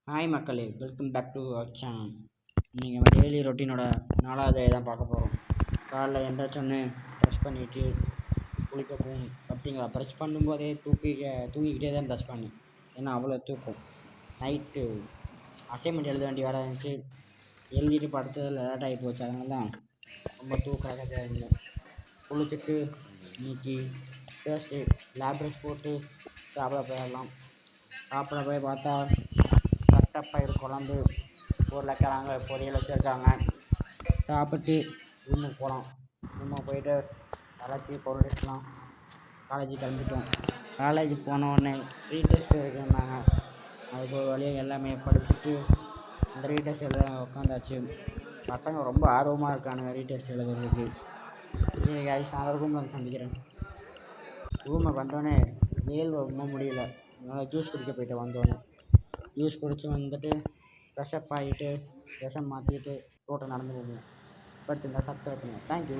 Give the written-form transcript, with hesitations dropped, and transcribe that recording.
Hi மக்களே, welcome back to our channel. நீங்கள் daily ரொட்டீனோட 4வது தான் பார்க்க போகிறோம். காலைல எந்தாச்சோன்னு ப்ரெஷ் பண்ணிவிட்டு குளிக்க போகணும். பார்த்தீங்களா, ப்ரெஷ் பண்ணும்போதே தூங்கிக்கிட்டே தான் ப்ரெஷ் பண்ணேன். ஏன்னா அவ்வளோ தூக்கம். நைட்டு அசைன்மெண்ட் எழுத வேண்டிய வேலை இருந்துச்சு. எழுதிட்டு படுத்ததில் லேட் ஆகி போச்சு. அதனால தான் ரொம்ப தூக்கம் இருந்தேன். குளிச்சுட்டு இன்னைக்கு தேர்ஸ்டே லேப் ட்ரெஸ் போட்டு சாப்பிட போயிடலாம். சாப்பிட போய் பார்த்தா தட்டைப்பயிறு குழம்பு, உருளைக்கிழங்கு பொரியல் வச்சுருக்காங்க. சாப்பிட்டு ரூமுக்கு போகலாம். ரூமுக்கு போயிட்டு அலசி பொருள் எடுக்கலாம். காலேஜுக்கு கிளம்பிட்டோம். காலேஜுக்கு போனோடனே ரீடெஸ்ட் இருக்குன்னாங்க. அதுக்கு ஒரு வழியாக எல்லாமே படிச்சுட்டு அந்த ரீடெஸ்ட் எழுத உட்காந்தாச்சு. பசங்க ரொம்ப ஆர்வமாக இருக்கானுங்க ரீடெஸ்ட் எழுதுறதுக்கு. சரி கைஸ், நான் ரூமில் வந்து சந்திக்கிறேன். ரூமை வந்தோடனே வெயில் ரொம்ப முடியல. அதனால் ஜூஸ் குடிக்க போயிட்டு வந்தோடனே ஜூஸ் குடிச்சு வந்துட்டு ஃப்ரெஷ்அப் ஆகிட்டு ட்ரெஸ்ஸை மாற்றிட்டு ரோட்டை நடந்து போகணும். பட் இந்த சப்ஸ்கிரைப் பண்ணுங்கள். தேங்க்யூ.